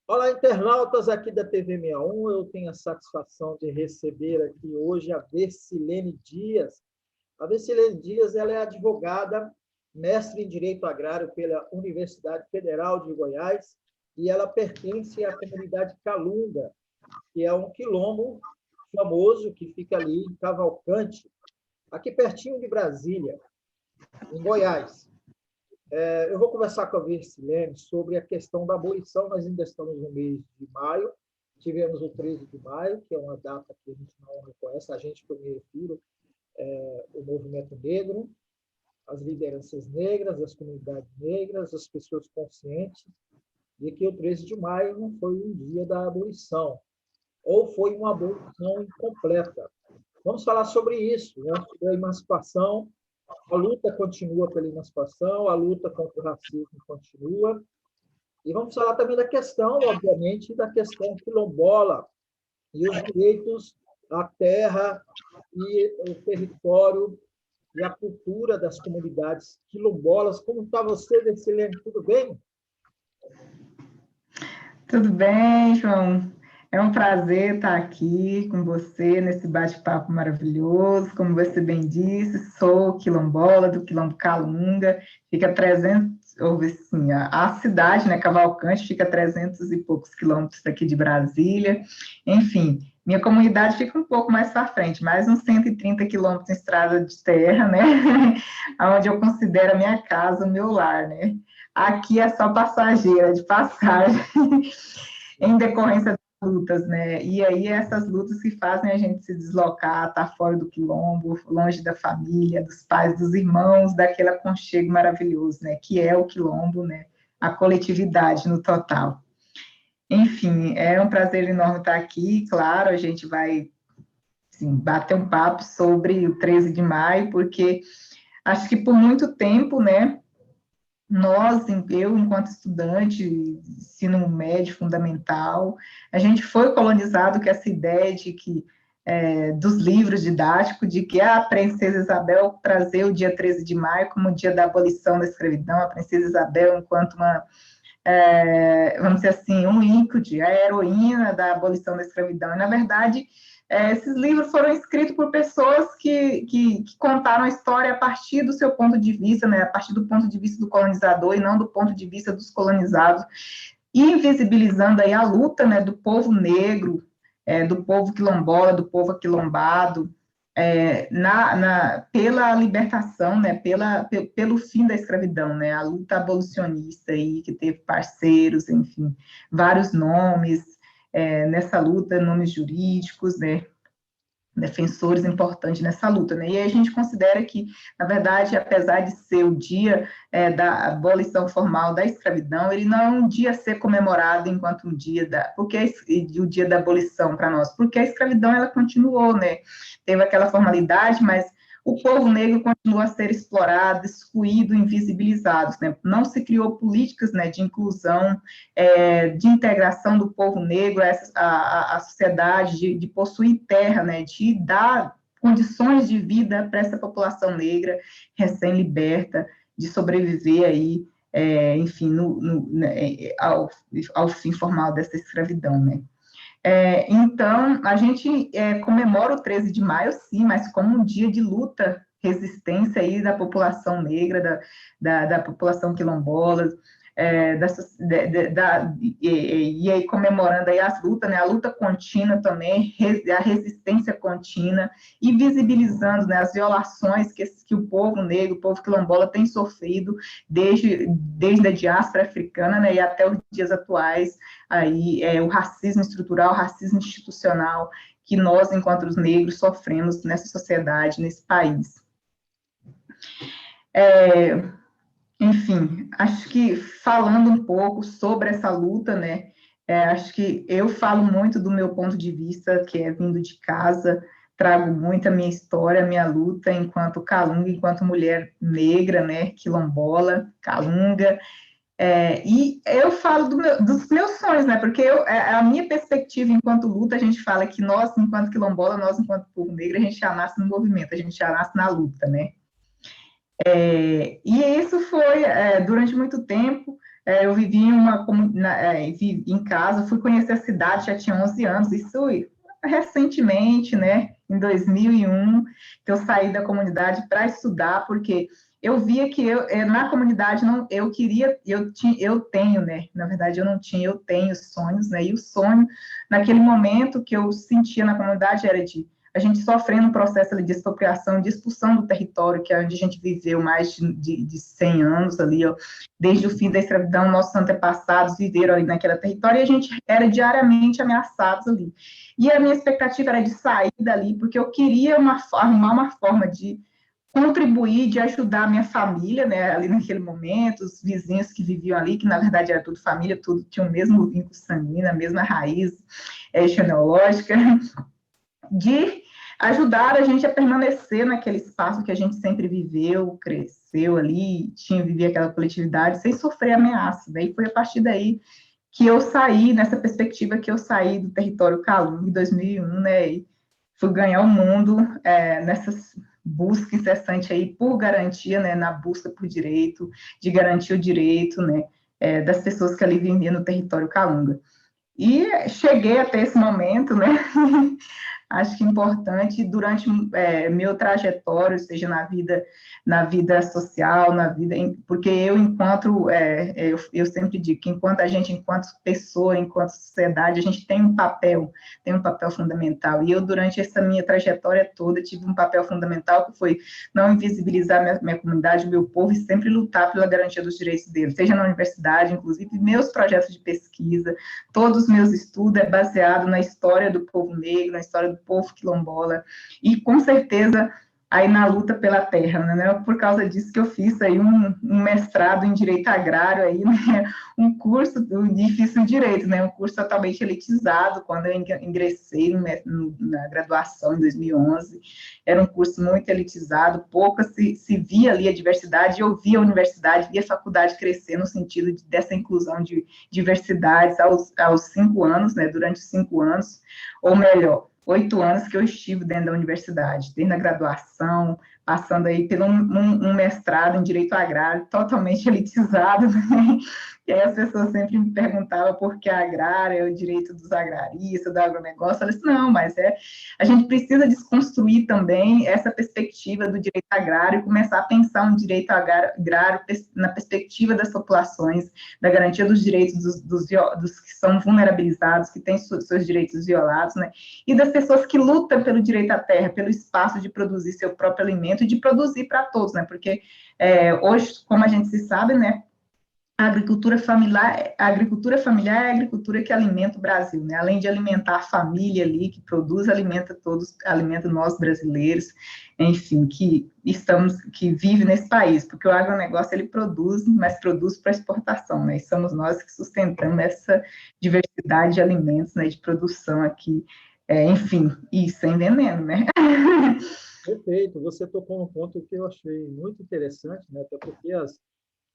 Olá, internautas aqui da TV 61. Eu tenho a satisfação de receber aqui hoje a Vercilene Dias. A Vercilene Dias, ela é advogada, mestre em Direito Agrário pela Universidade Federal de Goiás, e ela pertence à comunidade Calunga, que é um quilombo famoso que fica ali em Cavalcante, aqui pertinho de Brasília, em Goiás. Eu vou conversar com a Vercilene sobre a questão da abolição. Nós ainda estamos no mês de maio, tivemos o 13 de maio, que é uma data que a gente não reconhece, a gente que eu me refiro, o movimento negro, as lideranças negras, as comunidades negras, as pessoas conscientes de que o 13 de maio não foi um dia da abolição, ou foi uma abolição incompleta. Vamos falar sobre isso, né? Sobre a emancipação. A luta continua pela emancipação, a luta contra o racismo continua. E vamos falar também da questão, obviamente, da questão quilombola e os direitos à terra e o território e a cultura das comunidades quilombolas. Como está você, Vercilene? Tudo bem? Tudo bem, João? É um prazer estar aqui com você nesse bate-papo maravilhoso. Como você bem disse, sou quilombola do Quilombo Calunga, fica 300, ou assim, a cidade, né, Cavalcante, fica a 300 e poucos quilômetros daqui de Brasília. Enfim, minha comunidade fica um pouco mais para frente, mais uns 130 quilômetros em estrada de terra, né, onde eu considero a minha casa, o meu lar, né. Aqui é só passageira, de passagem, em decorrência das lutas, né? E aí essas lutas que fazem a gente se deslocar, estar fora do quilombo, longe da família, dos pais, dos irmãos, daquele aconchego maravilhoso, né? Que é o quilombo, né? A coletividade no total. Enfim, é um prazer enorme estar aqui. Claro, a gente vai assim, bater um papo sobre o 13 de maio, porque acho que por muito tempo, né? Eu, enquanto estudante, ensino médio, fundamental, a gente foi colonizado com essa ideia de que, dos livros didáticos, de que a princesa Isabel trazer o dia 13 de maio como o dia da abolição da escravidão, a princesa Isabel enquanto vamos dizer assim, um ícone, a heroína da abolição da escravidão. E, na verdade, esses livros foram escritos por pessoas que contaram a história a partir do seu ponto de vista, né, a partir do ponto de vista do colonizador e não do ponto de vista dos colonizados, e invisibilizando aí a luta, né, do povo negro, do povo quilombola, do povo aquilombado, pela libertação, né, pelo fim da escravidão, né, a luta abolicionista aí, que teve parceiros, enfim, vários nomes, nessa luta, nomes jurídicos, né, defensores importantes nessa luta, né? E a gente considera que, na verdade, apesar de ser o dia da abolição formal da escravidão, ele não é um dia a ser comemorado enquanto um dia o dia da abolição para nós, porque a escravidão ela continuou, né? Teve aquela formalidade, mas o povo negro continua a ser explorado, excluído, invisibilizado, né? Não se criou políticas, né, de inclusão, de integração do povo negro à sociedade, de possuir terra, né, de dar condições de vida para essa população negra recém-liberta, de sobreviver aí, enfim, ao fim formal dessa escravidão, né. Então, a gente comemora o 13 de maio, sim, mas como um dia de luta, resistência aí da população negra, da população quilombola, e aí comemorando aí as lutas, né, a luta contínua também, a resistência contínua, e visibilizando, né, as violações que o povo negro, o povo quilombola tem sofrido desde a diáspora africana, né, e até os dias atuais, aí, o racismo estrutural, o racismo institucional que nós, enquanto os negros, sofremos nessa sociedade, nesse país. Enfim, acho que falando um pouco sobre essa luta, né, acho que eu falo muito do meu ponto de vista, que é vindo de casa, trago muito a minha história, a minha luta enquanto calunga, enquanto mulher negra, né, quilombola, calunga, e eu falo dos meus sonhos, né, porque a minha perspectiva enquanto luta, a gente fala que nós, enquanto quilombola, nós, enquanto povo negro, a gente já nasce no movimento, a gente já nasce na luta, né. E isso foi, durante muito tempo, eu vivi em casa, fui conhecer a cidade, já tinha 11 anos, isso recentemente, né, em 2001, que eu saí da comunidade para estudar, porque eu via que na comunidade não, eu tenho, né, na verdade eu não tinha, eu tenho sonhos, né, e o sonho, naquele momento que eu sentia na comunidade era de a gente sofrendo um processo ali de expropriação, de expulsão do território, que é onde a gente viveu mais de 100 anos ali, ó, desde o fim da escravidão, nossos antepassados viveram ali naquele território, e a gente era diariamente ameaçados ali. E a minha expectativa era de sair dali, porque eu queria arrumar uma forma de contribuir, de ajudar a minha família, né, ali naquele momento, os vizinhos que viviam ali, que na verdade era tudo família, tudo tinha o mesmo vínculo sanguíneo, a mesma raiz genealógica, de ajudar a gente a permanecer naquele espaço que a gente sempre viveu, cresceu ali, vivia aquela coletividade, sem sofrer ameaça. Daí foi a partir daí que eu saí, nessa perspectiva que eu saí do território Calunga em 2001, né, e fui ganhar o mundo nessa busca incessante aí por garantia, né, na busca por direito, de garantir o direito, né, das pessoas que ali viviam no território Calunga. E cheguei até esse momento, né, acho que importante durante meu trajetório, seja na vida social, na vida, porque eu enquanto, eu sempre digo que enquanto a gente, enquanto pessoa, enquanto sociedade, a gente tem um papel fundamental, e eu durante essa minha trajetória toda tive um papel fundamental que foi não invisibilizar minha comunidade, meu povo, e sempre lutar pela garantia dos direitos deles, seja na universidade, inclusive meus projetos de pesquisa, todos os meus estudos é baseado na história do povo negro, na história do povo quilombola, e com certeza aí na luta pela terra, né? Por causa disso que eu fiz aí um mestrado em direito agrário aí, né? Um curso difícil de direito, né? Um curso totalmente elitizado quando eu ingressei na graduação em 2011, era um curso muito elitizado, pouco se via ali a diversidade, eu via a universidade, via a faculdade crescer no sentido dessa inclusão de diversidades aos 5 anos, né? Durante 5 anos, ou melhor, 8 anos que eu estive dentro da universidade, desde a graduação, passando aí por um mestrado em Direito Agrário, totalmente elitizado, né? E aí as pessoas sempre me perguntavam por que a agrária é o direito dos agraristas, do agronegócio. Eu falei assim, não, mas a gente precisa desconstruir também essa perspectiva do direito agrário e começar a pensar um direito agrário na perspectiva das populações, da garantia dos direitos dos que são vulnerabilizados, que têm seus direitos violados, né? E das pessoas que lutam pelo direito à terra, pelo espaço de produzir seu próprio alimento e de produzir para todos, né? Porque hoje, como a gente se sabe, né? A agricultura familiar é a agricultura que alimenta o Brasil, né? Além de alimentar a família ali, que produz, alimenta todos, alimenta nós brasileiros, enfim, que vive nesse país, porque o agronegócio ele produz, mas produz para exportação, né? E somos nós que sustentamos essa diversidade de alimentos, né? De produção aqui, enfim, e sem veneno, né? Perfeito. Você tocou num ponto que eu achei muito interessante, né? Até porque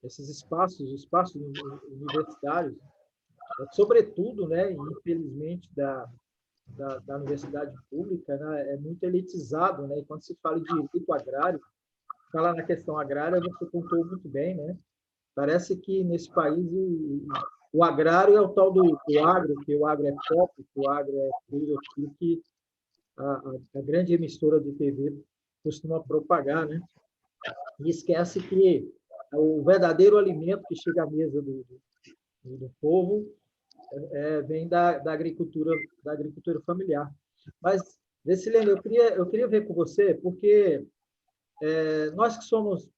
esses espaços universitários, sobretudo, né, infelizmente, da universidade pública, né, é muito elitizado, né? E quando se fala de direito agrário, falar na questão agrária, você contou muito bem, né? Parece que nesse país o agrário é o tal do agro, que o agro é pop, que o agro é tudo aquilo que a grande emissora de TV costuma propagar, né? E esquece que o verdadeiro alimento que chega à mesa do povo vem da agricultura familiar. Mas, Vecilene, eu queria ver com você, porque nós que somos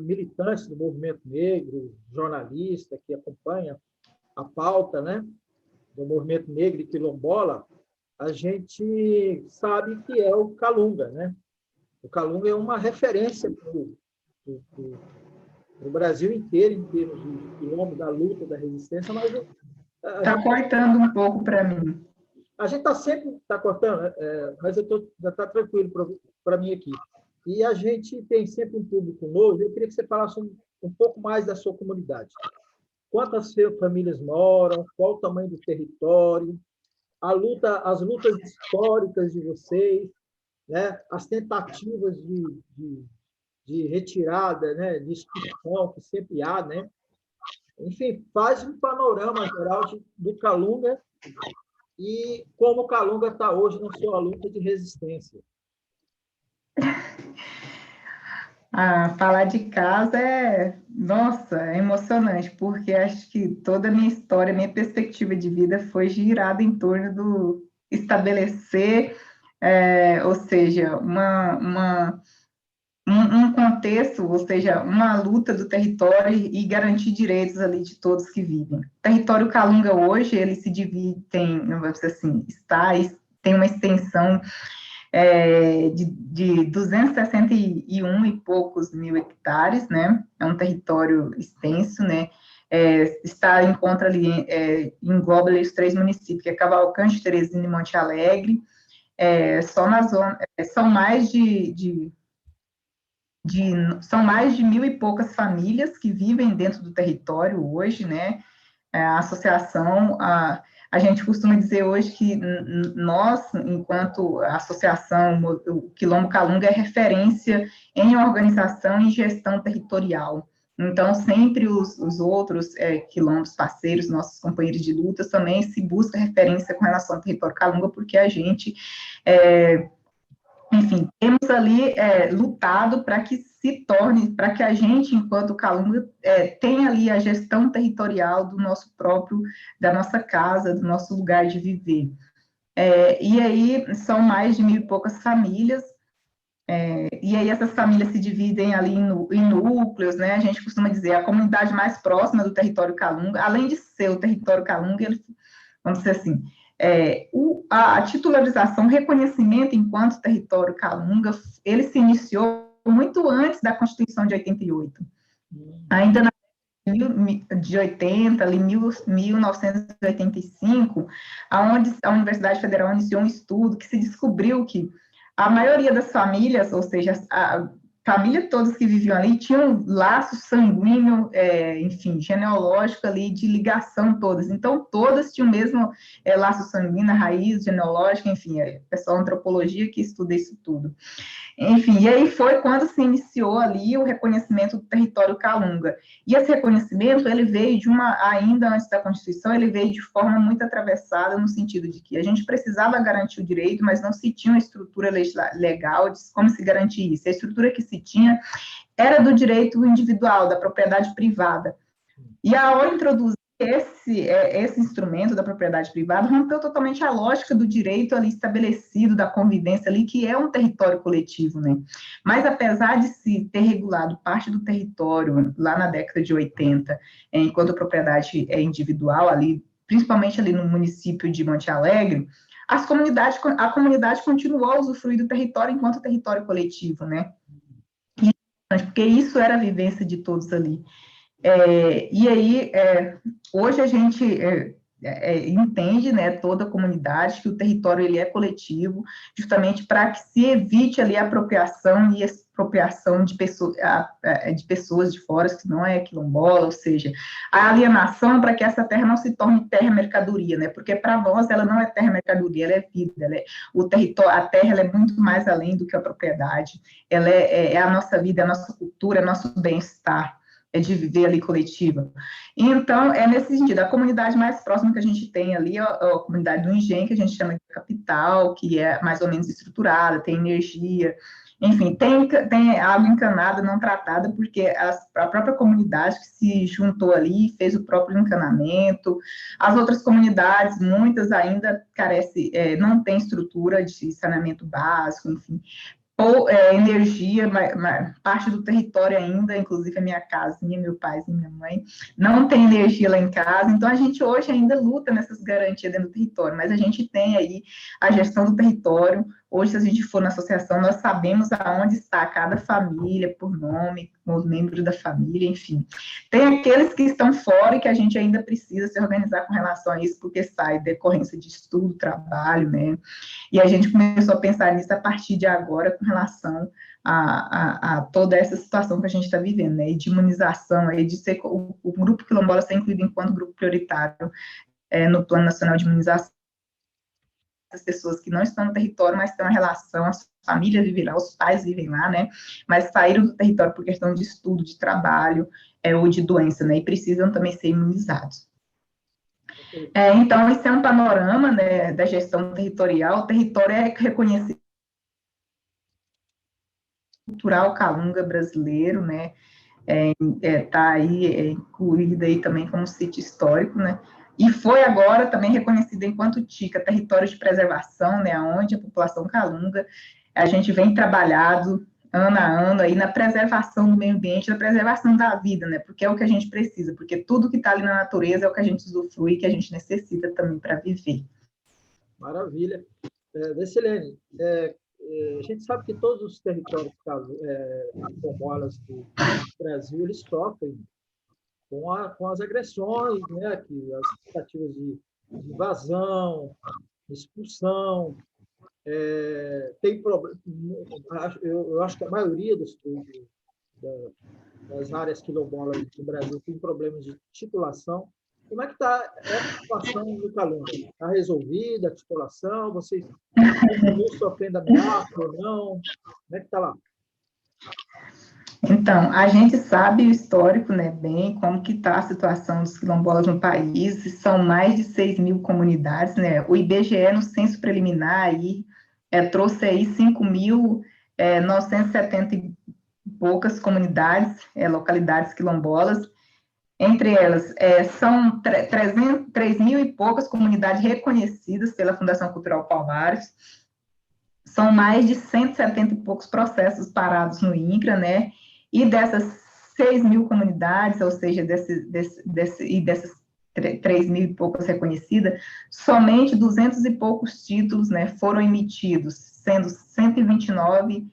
militantes do movimento negro, jornalista que acompanha a pauta, né, do movimento negro e quilombola, a gente sabe que é o Calunga, né? O Calunga é uma referência para o Brasil inteiro, em termos de quilombo, da luta, da resistência, mas Está cortando um pouco para mim. a gente está sempre cortando, mas já está tranquilo para mim aqui. E a gente tem sempre um público novo. Eu queria que você falasse um pouco mais da sua comunidade. Quantas famílias moram? Qual o tamanho do território? As lutas históricas de vocês, né? As tentativas de retirada, né, de expulsão, que sempre há, né? Enfim, faz um panorama geral do Calunga e como o Calunga está hoje na sua luta de resistência. Falar de casa nossa, é emocionante, porque acho que toda a minha história, minha perspectiva de vida foi girada em torno do estabelecer, ou seja, um contexto, ou seja, uma luta do território e garantir direitos ali de todos que vivem. O território Calunga hoje, ele se divide, vamos dizer assim, tem uma extensão de 261 e poucos mil hectares, né? É um território extenso, né? Encontra ali, engloba ali os 3 municípios, que é Cavalcante, Teresina e Monte Alegre. Só na zona, são mais de 1.000 e poucas famílias que vivem dentro do território hoje, né? A associação, a gente costuma dizer hoje que nós, enquanto associação, o Quilombo Calunga é referência em organização e gestão territorial. Então, sempre os outros quilombos parceiros, nossos companheiros de luta, também se busca referência com relação ao território Calunga, porque a gente enfim, temos ali lutado para que se torne, para que a gente, enquanto Calunga, tenha ali a gestão territorial do nosso próprio, da nossa casa, do nosso lugar de viver. E aí são mais de 1.000 e poucas famílias, e aí essas famílias se dividem ali em núcleos, né? A gente costuma dizer, a comunidade mais próxima do território Calunga, além de ser o território Calunga, vamos dizer assim, a titularização, o reconhecimento enquanto território Calunga, ele se iniciou muito antes da Constituição de 88. Ainda na de 80, ali 1985, aonde a Universidade Federal iniciou um estudo que se descobriu que a maioria das famílias, ou seja, a família todas que viviam ali, tinham um laço sanguíneo, enfim, genealógico ali, de ligação todas. Então, todas tinham o mesmo laço sanguíneo, raiz genealógica, enfim, pessoal antropologia que estuda isso tudo. Enfim, e aí foi quando se iniciou ali o reconhecimento do território Calunga. E esse reconhecimento, ele veio ainda antes da Constituição, ele veio de forma muito atravessada, no sentido de que a gente precisava garantir o direito, mas não se tinha uma estrutura legal de como se garantir isso. A estrutura que se tinha era do direito individual, da propriedade privada. E ao introduzir esse instrumento da propriedade privada, rompeu totalmente a lógica do direito ali estabelecido, da convivência ali, que é um território coletivo, né? Mas apesar de se ter regulado parte do território lá na década de 80, enquanto a propriedade é individual ali, principalmente ali no município de Monte Alegre, a comunidade continuou a usufruir do território enquanto território coletivo, né? Porque isso era a vivência de todos ali. E aí, hoje a gente entende, né, toda a comunidade, que o território ele é coletivo, justamente para que se evite ali a apropriação e expropriação de pessoas de fora, que não é quilombola, ou seja, a alienação para que essa terra não se torne terra mercadoria, né, porque para nós ela não é terra mercadoria, ela é vida, o território, a terra ela é muito mais além do que a propriedade, ela é a nossa vida, é a nossa cultura, é nosso bem-estar, de viver ali coletiva. Então, nesse sentido, a comunidade mais próxima que a gente tem ali é a comunidade do Engenho, que a gente chama de capital, que é mais ou menos estruturada, tem energia, enfim, tem água encanada não tratada, porque a própria comunidade que se juntou ali, fez o próprio encanamento. As outras comunidades, muitas ainda não tem estrutura de saneamento básico, enfim, ou energia, parte do território ainda, inclusive a minha casinha, meu pai e minha mãe, não tem energia lá em casa, então a gente hoje ainda luta nessas garantias dentro do território, mas a gente tem aí a gestão do território. Hoje, se a gente for na associação, nós sabemos aonde está cada família, por nome, os membros da família, enfim. Tem aqueles que estão fora e que a gente ainda precisa se organizar com relação a isso, porque sai decorrência de estudo, trabalho, né? E a gente começou a pensar nisso a partir de agora, com relação a toda essa situação que a gente está vivendo, né? E de imunização, aí de ser o grupo quilombola ser incluído enquanto grupo prioritário no Plano Nacional de Imunização. essas pessoas que não estão no território, mas têm uma relação, as famílias vivem lá, os pais vivem lá, né, mas saíram do território por questão de estudo, de trabalho, ou de doença, né, e precisam também ser imunizados. Então, esse é um panorama, né, da gestão territorial. O território é reconhecido cultural calunga brasileiro, né, está aí incluído aí também como sítio histórico, né, e foi agora também reconhecido enquanto TICA, território de preservação, né, onde a população calunga, a gente vem trabalhado ano a ano aí na preservação do meio ambiente, na preservação da vida, né, porque é o que a gente precisa, porque tudo que está ali na natureza é o que a gente usufrui, que a gente necessita também para viver. Maravilha. Vecilene, a gente sabe que todos os territórios quilombolas do Brasil, eles sofrem com as agressões, né, as tentativas de invasão, expulsão. Tem problema. Eu acho que a maioria das áreas quilombolas do Brasil tem problemas de titulação. Como é que está essa situação do Calunga? Está resolvida a titulação? Vocês continuam sofrendo ameaça ou não? Como é que está lá? Então, a gente sabe o histórico, né, bem, como que está a situação dos quilombolas no país, são mais de 6 mil comunidades, né, o IBGE, no censo preliminar, aí, trouxe aí 5.970 e poucas comunidades, localidades quilombolas, entre elas, são 3 mil e poucas comunidades reconhecidas pela Fundação Cultural Palmares, são mais de 170 e poucos processos parados no INCRA, né, e dessas 6 mil comunidades, ou seja, dessas 3 mil e poucas reconhecidas, somente 200 e poucos títulos, né, foram emitidos, sendo 129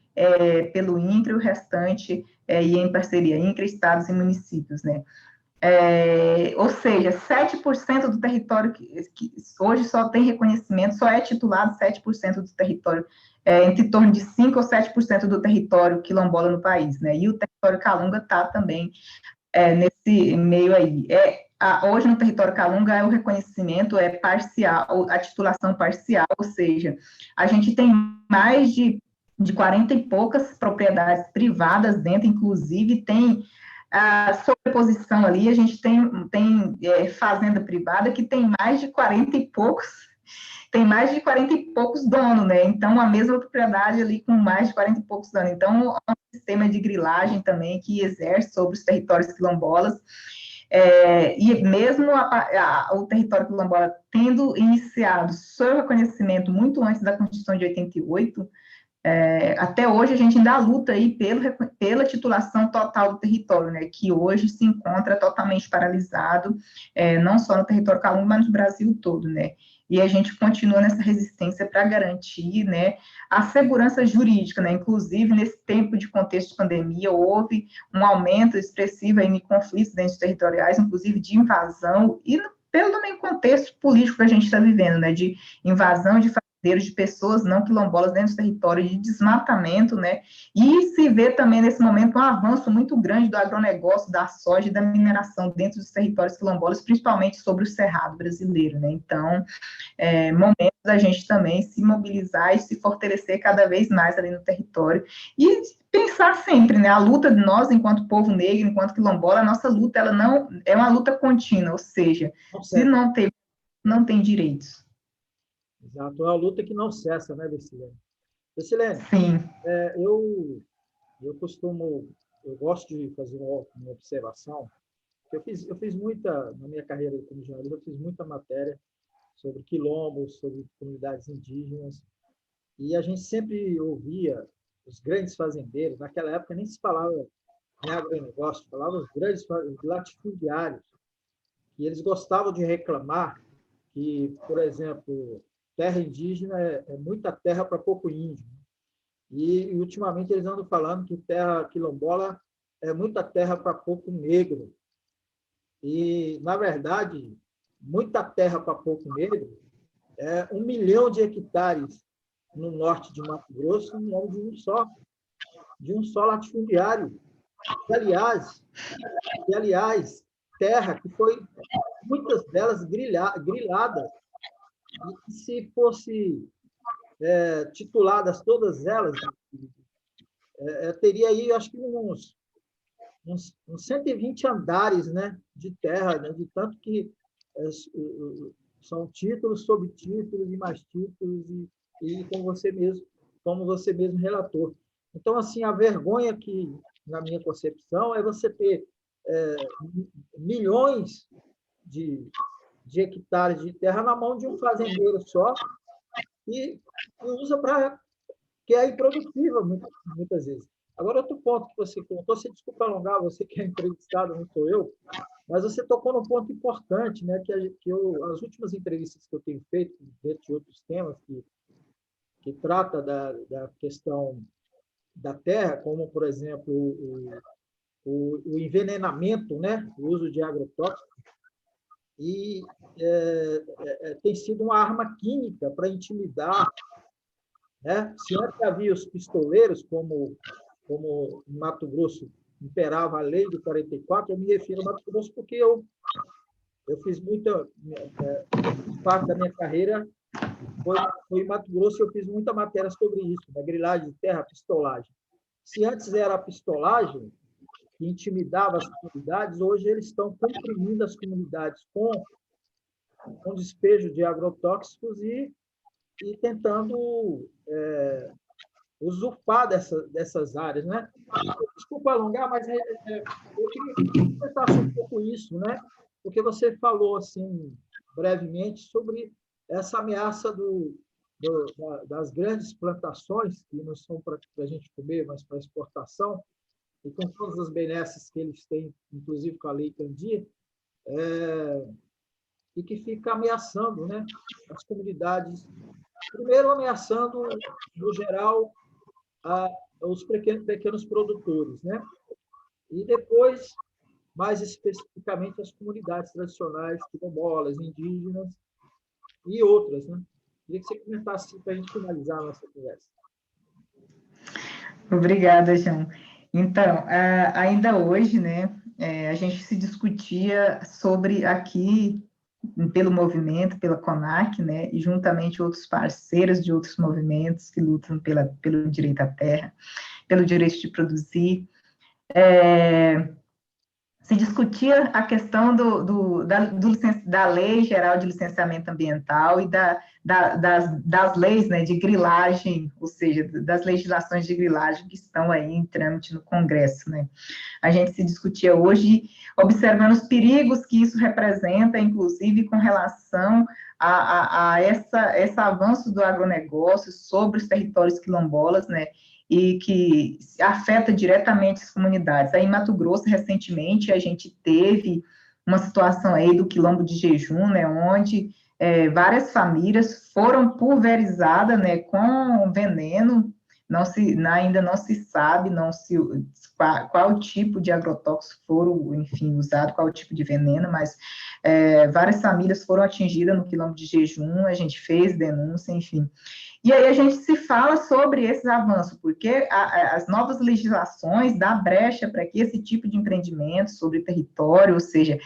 pelo INCRA, o restante e em parceria, INCRA, estados e municípios, né. Ou seja, 7% do território que hoje só tem reconhecimento, só é titulado 7% do território, entre torno de 5% ou 7% do território quilombola no país, né? E o território calunga está também nesse meio aí. Hoje no território calunga o reconhecimento parcial, a titulação parcial, ou seja, a gente tem mais de 40 e poucas propriedades privadas dentro, inclusive tem a sobreposição ali, a gente tem fazenda privada que tem mais de 40 e poucos, donos, né? Então, a mesma propriedade ali com mais de 40 e poucos donos. Então, é um sistema de grilagem também que exerce sobre os territórios quilombolas, e mesmo o território quilombola tendo iniciado seu reconhecimento muito antes da Constituição de 88, até hoje a gente ainda luta aí pela titulação total do território, né, que hoje se encontra totalmente paralisado, não só no território calunga, mas no Brasil todo, né, e a gente continua nessa resistência para garantir, né, a segurança jurídica, né, inclusive nesse tempo de contexto de pandemia, houve um aumento expressivo aí em conflitos dentro dos territoriais, inclusive de invasão, e pelo também contexto político que a gente está vivendo, né, de invasão de de pessoas não quilombolas dentro do território, de desmatamento, né, e se vê também nesse momento um avanço muito grande do agronegócio, da soja e da mineração dentro dos territórios quilombolas, principalmente sobre o cerrado brasileiro, né, então, momento da gente também se mobilizar e se fortalecer cada vez mais ali no território, e pensar sempre, né, a luta de nós, enquanto povo negro, enquanto quilombola, a nossa luta, ela não, é uma luta contínua, ou seja, se não tem direitos. Exato, é uma luta que não cessa, né, Vecilene? Vecilene, Sim. Eu gosto de fazer uma observação. Eu fiz muita, na minha carreira como jornalista, eu fiz muita matéria sobre quilombos, sobre comunidades indígenas, e a gente sempre ouvia os grandes fazendeiros, naquela época nem se falava em agronegócio, falava os grandes latifundiários, e eles gostavam de reclamar que, por exemplo, terra indígena é muita terra para pouco índio. E, ultimamente, eles andam falando que terra quilombola é muita terra para pouco negro. E, na verdade, muita terra para pouco negro é 1 milhão de hectares no norte de Mato Grosso, em nome de um só latifundiário. E, aliás, terra que foi, muitas delas, griladas E se fosse tituladas todas elas, teria aí, acho que uns 120 andares, né, de terra, né, de tanto que são títulos sobre títulos e mais títulos, e como você mesmo relatou. Então, assim, a vergonha que, na minha concepção, é você ter milhões de hectares de terra na mão de um fazendeiro só e usa para que é improdutiva, muitas vezes. Agora, outro ponto que você contou, você desculpa alongar, você que é entrevistado, não sou eu, mas você tocou num ponto importante, né, as últimas entrevistas que eu tenho feito, dentro de outros temas, que trata da questão da terra, como, por exemplo, o envenenamento, né, o uso de agrotóxicos, e tem sido uma arma química para intimidar, né? Se antes havia os pistoleiros, como em Mato Grosso imperava a lei de 44, eu me refiro a Mato Grosso porque eu fiz parte da minha carreira foi em Mato Grosso, eu fiz muita matéria sobre isso, né? Grilagem de terra, pistolagem. Se antes era a pistolagem, que intimidava as comunidades, hoje eles estão comprimindo as comunidades com despejo de agrotóxicos e tentando usurpar dessas áreas, né? Desculpa alongar, mas eu queria que você comentasse um pouco isso, né? Porque você falou assim brevemente sobre essa ameaça das grandes plantações, que não são para a gente comer, mas para exportação, e com todas as benesses que eles têm, inclusive com a Lei Candir, e que fica ameaçando, né, as comunidades. Primeiro, ameaçando, no geral, os pequenos produtores, né? E depois, mais especificamente, as comunidades tradicionais, quilombolas, indígenas e outras, né? Queria que você comentasse para a gente finalizar a nossa conversa. Obrigada, João. Então, ainda hoje, né, a gente se discutia sobre aqui, pelo movimento, pela CONAC, né, e juntamente outros parceiros de outros movimentos que lutam pelo direito à terra, pelo direito de produzir, se discutia a questão da Lei Geral de Licenciamento Ambiental e das leis, né, de grilagem, ou seja, das legislações de grilagem que estão aí em trâmite no Congresso, né. A gente se discutia hoje, observando os perigos que isso representa, inclusive com relação a esse avanço do agronegócio sobre os territórios quilombolas, né, e que afeta diretamente as comunidades. Aí, em Mato Grosso, recentemente, a gente teve uma situação aí do quilombo de Jejum, né, onde várias famílias foram pulverizadas, né, com veneno, ainda não se sabe qual tipo de agrotóxico foram, enfim, usado, qual tipo de veneno, mas várias famílias foram atingidas no quilombo de Jejum, a gente fez denúncia, enfim. E aí a gente se fala sobre esses avanços, porque as novas legislações dão brecha para que esse tipo de empreendimento sobre território, ou seja,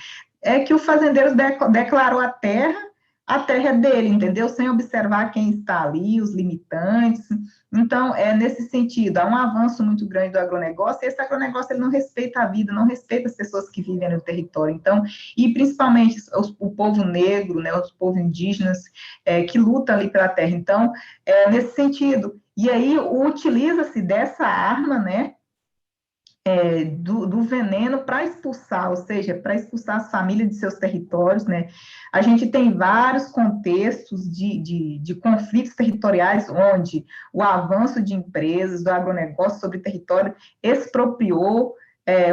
que o fazendeiro declarou a terra é dele, entendeu? Sem observar quem está ali, os limitantes. Então, nesse sentido, há um avanço muito grande do agronegócio, e esse agronegócio ele não respeita a vida, não respeita as pessoas que vivem no território. Então, e principalmente o povo negro, né, os povos indígenas que lutam ali pela terra. Então, nesse sentido. E aí, utiliza-se dessa arma, né, do veneno para expulsar, ou seja, para expulsar as famílias de seus territórios, né? A gente tem vários contextos de conflitos territoriais onde o avanço de empresas, do agronegócio sobre território expropriou,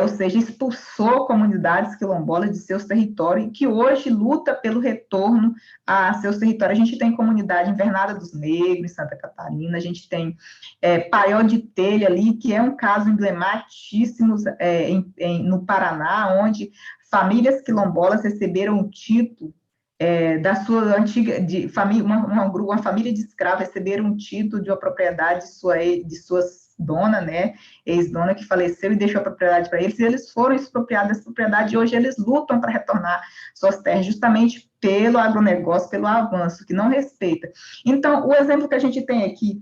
ou seja, expulsou comunidades quilombolas de seus territórios e que hoje luta pelo retorno a seus territórios. A gente tem comunidade Invernada dos Negros, em Santa Catarina, a gente tem Paiol de Telha ali, que é um caso emblemático no Paraná, onde famílias quilombolas receberam o título da sua antiga, uma família de escravos receberam um título de uma propriedade de suas dona, né, ex-dona que faleceu e deixou a propriedade para eles, e eles foram expropriados dessa propriedade, e hoje eles lutam para retornar suas terras, justamente pelo agronegócio, pelo avanço, que não respeita. Então, o exemplo que a gente tem aqui,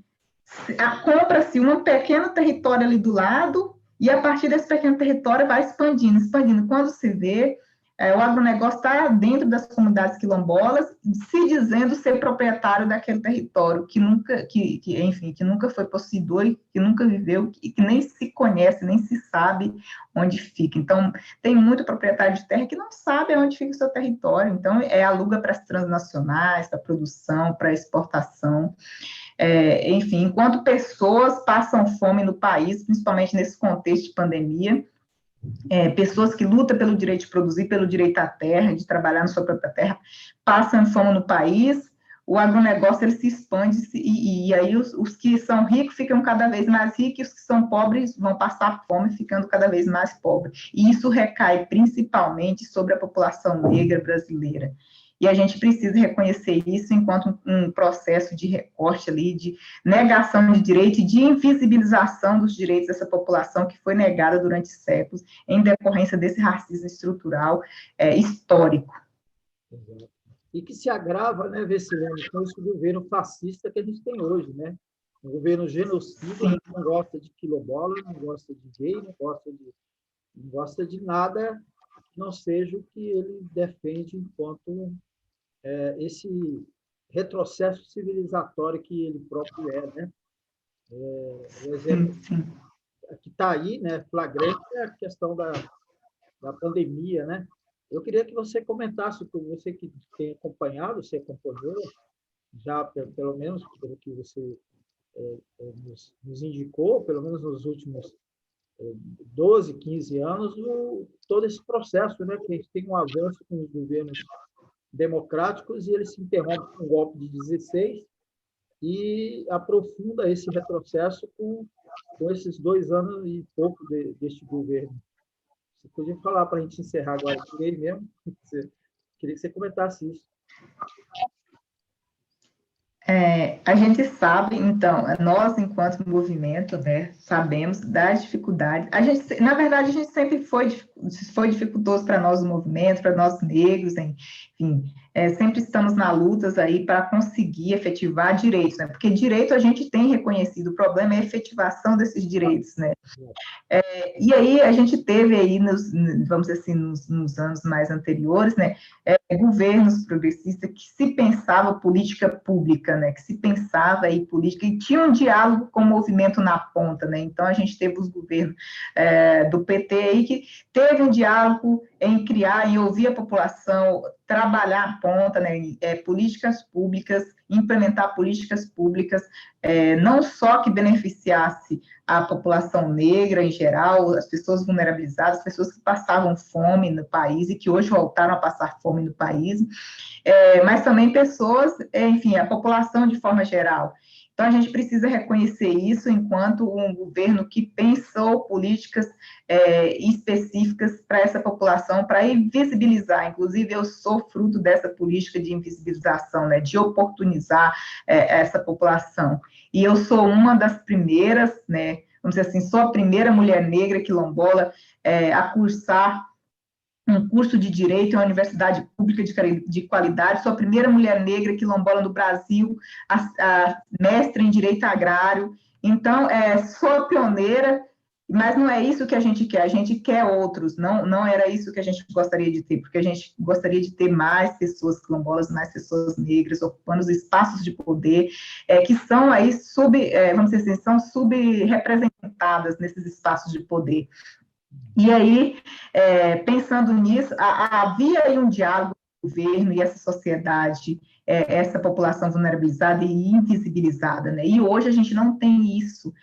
compra-se um pequeno território ali do lado, e a partir desse pequeno território vai expandindo, expandindo. Quando se vê, o agronegócio está dentro das comunidades quilombolas, se dizendo ser proprietário daquele território, enfim, que nunca foi possuidor, que nunca viveu, e que nem se conhece, nem se sabe onde fica. Então, tem muito proprietário de terra que não sabe onde fica o seu território, então, aluga para as transnacionais, para produção, para exportação. Enfim, enquanto pessoas passam fome no país, principalmente nesse contexto de pandemia, pessoas que lutam pelo direito de produzir, pelo direito à terra, de trabalhar na sua própria terra, passam fome no país, o agronegócio ele se expande, e aí os que são ricos ficam cada vez mais ricos, e os que são pobres vão passar fome, ficando cada vez mais pobres. E isso recai principalmente sobre a população negra brasileira. E a gente precisa reconhecer isso enquanto um processo de recorte ali, de negação de direito e de invisibilização dos direitos dessa população que foi negada durante séculos em decorrência desse racismo estrutural histórico. Exato. E que se agrava, né, Vecilene, com esse governo fascista que a gente tem hoje, né? Um governo genocida, que não gosta de quilombola, não gosta de gay, não gosta de nada que não seja o que ele defende enquanto esse retrocesso civilizatório que ele próprio né? O exemplo que está aí, né, flagrante, é a questão da pandemia, né? Eu queria que você comentasse, você que tem acompanhado, você acompanhou, já pelo menos pelo que você nos indicou, pelo menos nos últimos 12, 15 anos, todo esse processo, né, que a gente tem um avanço com os governos democráticos e ele se interrompe com o golpe de 16 e aprofunda esse retrocesso com esses 2 anos e pouco deste governo. Você podia falar para a gente encerrar agora por aí mesmo? Queria que você comentasse isso. A gente sabe, então, nós, enquanto movimento, né, sabemos das dificuldades. Na verdade, a gente sempre foi dificultoso para nós, o movimento, para nós negros, enfim, sempre estamos na lutas aí para conseguir efetivar direitos, né, porque direito a gente tem reconhecido, o problema é a efetivação desses direitos, né. E aí a gente teve aí, vamos dizer assim, nos anos mais anteriores, né, governos progressistas que se pensava política pública, né, que se pensava aí política e tinha um diálogo com o movimento na ponta, né, então a gente teve os governos do PT aí que teve um diálogo em criar e ouvir a população, trabalhar a ponta, né, políticas públicas, implementar políticas públicas, não só que beneficiasse a população negra em geral, as pessoas vulnerabilizadas, as pessoas que passavam fome no país e que hoje voltaram a passar fome no país, mas também pessoas, enfim, a população de forma geral. Então, a gente precisa reconhecer isso enquanto um governo que pensou políticas específicas para essa população, para invisibilizar. Inclusive, eu sou fruto dessa política de invisibilização, né, de oportunizar essa população. E eu sou uma das primeiras, né, vamos dizer assim, sou a primeira mulher negra quilombola a cursar um curso de Direito em uma universidade pública de qualidade, sou a primeira mulher negra quilombola no Brasil, a mestre em Direito Agrário, então, sou pioneira, mas não é isso que a gente quer outros, não era isso que a gente gostaria de ter, porque a gente gostaria de ter mais pessoas quilombolas, mais pessoas negras, ocupando os espaços de poder, que são aí, vamos dizer assim, são subrepresentadas nesses espaços de poder. E aí, pensando nisso, havia aí um diálogo com o governo e essa sociedade, essa população vulnerabilizada e invisibilizada, né? E hoje a gente não tem isso.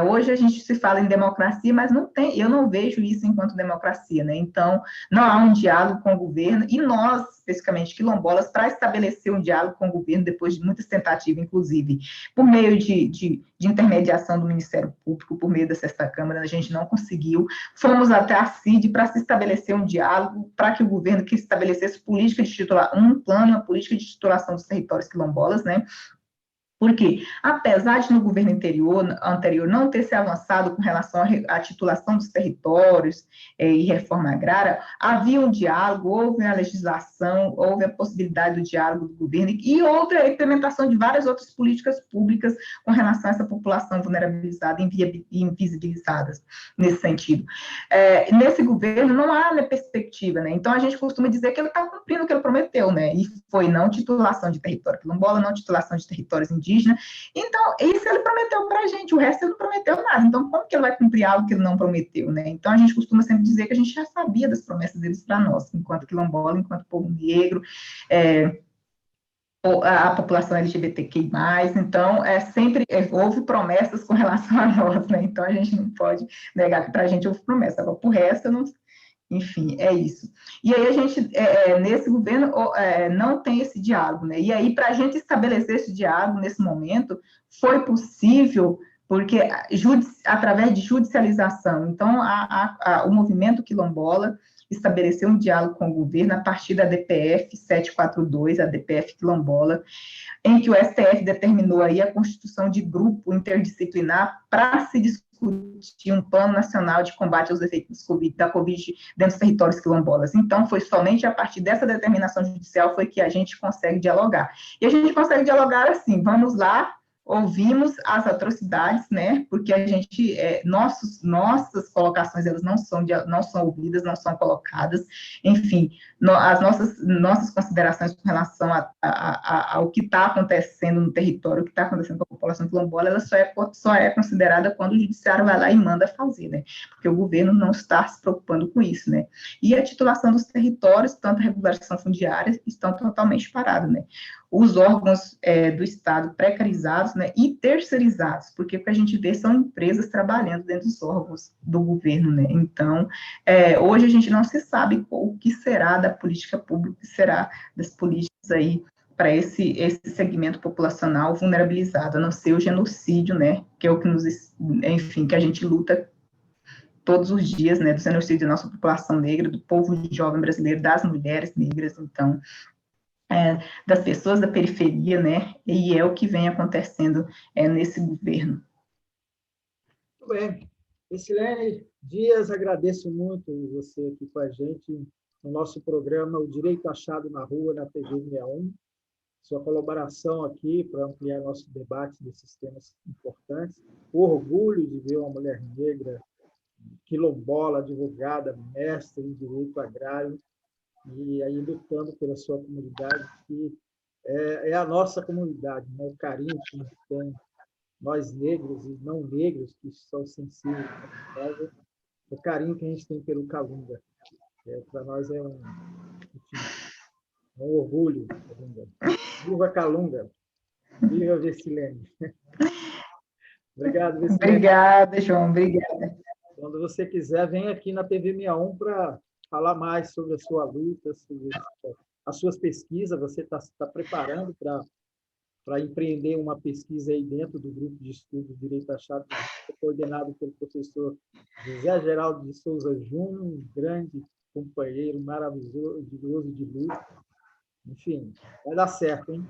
Hoje a gente se fala em democracia, mas eu não vejo isso enquanto democracia, né? Então, não há um diálogo com o governo, e nós, especificamente quilombolas, para estabelecer um diálogo com o governo, depois de muitas tentativas, inclusive, por meio de intermediação do Ministério Público, por meio da Sexta Câmara, a gente não conseguiu. Fomos até a CID para se estabelecer um diálogo, para que o governo que estabelecesse política de uma política de titulação dos territórios quilombolas, né? Porque, apesar de no governo anterior não ter se avançado com relação à titulação dos territórios e reforma agrária, havia um diálogo, houve a legislação, houve a possibilidade do diálogo do governo e houve a implementação de várias outras políticas públicas com relação a essa população vulnerabilizada e invisibilizada nesse sentido. Nesse governo não há, né, perspectiva, né? Então a gente costuma dizer que ele está cumprindo o que ele prometeu, né? E foi não titulação de território quilombola, não titulação de territórios indígenas. Então, isso ele prometeu para a gente, o resto ele não prometeu nada. Então, como que ele vai cumprir algo que ele não prometeu, né? Então, a gente costuma sempre dizer que a gente já sabia das promessas deles para nós, enquanto quilombola, enquanto povo negro, a população LGBTQI+, então, sempre houve promessas com relação a nós, né? Então, a gente não pode negar que para a gente houve promessa. Agora, por resto, eu não. Enfim, é isso. E aí a gente, nesse governo, não tem esse diálogo, né? E aí, para a gente estabelecer esse diálogo nesse momento, foi possível, porque através de judicialização. Então, o movimento quilombola estabeleceu um diálogo com o governo a partir da DPF 742, a DPF quilombola, em que o STF determinou aí a constituição de grupo interdisciplinar para se discutir um plano nacional de combate aos efeitos da Covid dentro dos territórios quilombolas. Então, foi somente a partir dessa determinação judicial foi que a gente consegue dialogar. E a gente consegue dialogar assim, vamos lá, ouvimos as atrocidades, né, porque a gente, nossas colocações, elas não são ouvidas, não são colocadas, enfim, as nossas considerações com relação ao que está acontecendo no território, o que está acontecendo com a população quilombola, ela só é considerada quando o judiciário vai lá e manda fazer, né, porque o governo não está se preocupando com isso, né, e a titulação dos territórios, tanto a regularização fundiária, estão totalmente parados, né, os órgãos do Estado precarizados, né, e terceirizados, porque o que a gente vê são empresas trabalhando dentro dos órgãos do governo, né, então, hoje a gente não se sabe o que será da política pública, o que será das políticas aí para esse segmento populacional vulnerabilizado, a não ser o genocídio, né, que é o que enfim, que a gente luta todos os dias, né, do genocídio da nossa população negra, do povo jovem brasileiro, das mulheres negras, então, das pessoas da periferia, né, e é o que vem acontecendo nesse governo. Muito bem. Vesilene Dias, agradeço muito você aqui com a gente no nosso programa O Direito Achado na Rua, na TV 61, sua colaboração aqui para ampliar nosso debate desses temas importantes. O orgulho de ver uma mulher negra, quilombola, advogada, mestre em direito agrário, e aí lutando pela sua comunidade, que é a nossa comunidade, né? O carinho que a gente tem, nós negros e não negros, que são sensíveis, o carinho que a gente tem pelo Calunga. Para nós enfim, um orgulho. Calunga. Viva Calunga! Viva Vesilene! Obrigado, Vesilene. Obrigada, João, obrigada. Quando você quiser, vem aqui na TV 61 para falar mais sobre a sua luta, sobre as suas pesquisas. Você está preparando para empreender uma pesquisa aí dentro do grupo de estudos Direito Achado, coordenado pelo professor José Geraldo de Souza Júnior, um grande companheiro maravilhoso de luta. Enfim, vai dar certo, hein?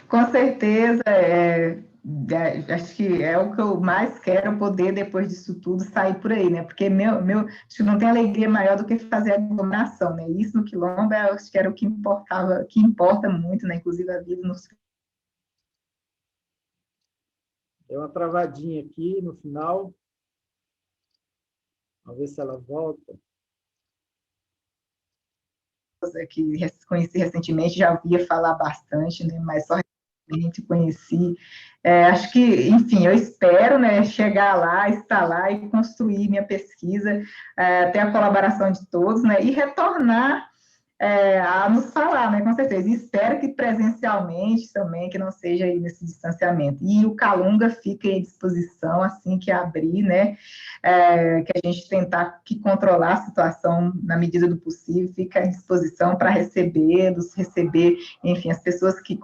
Com certeza, acho que é o que eu mais quero, poder, depois disso tudo, sair por aí, né? Porque acho que não tem alegria maior do que fazer aglomeração, né? Isso no Quilombo, acho que era o que importava, que importa muito, né? Inclusive a vida nos... Deu uma travadinha aqui no final. Vamos ver se ela volta. Que conheci recentemente, já ouvia falar bastante, né? Mas só recentemente conheci. Acho que, enfim, eu espero, né, chegar lá, estar lá e construir minha pesquisa, ter a colaboração de todos, né, e retornar a nos falar, né, com certeza. E espero que presencialmente também, que não seja aí nesse distanciamento. E o Calunga fica à disposição assim que abrir, né, que a gente tentar controlar a situação na medida do possível, fica à disposição para recebê-los, enfim, as pessoas que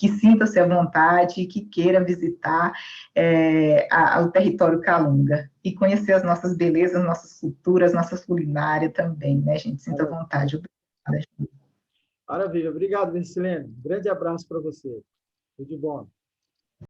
sintam-se à vontade, que queiram visitar o território Calunga e conhecer as nossas belezas, nossas culturas, nossas culinárias também, né, gente? Sinta à vontade. Obrigada. Maravilha. Obrigado, Versilene. Grande abraço para você. Tudo de bom.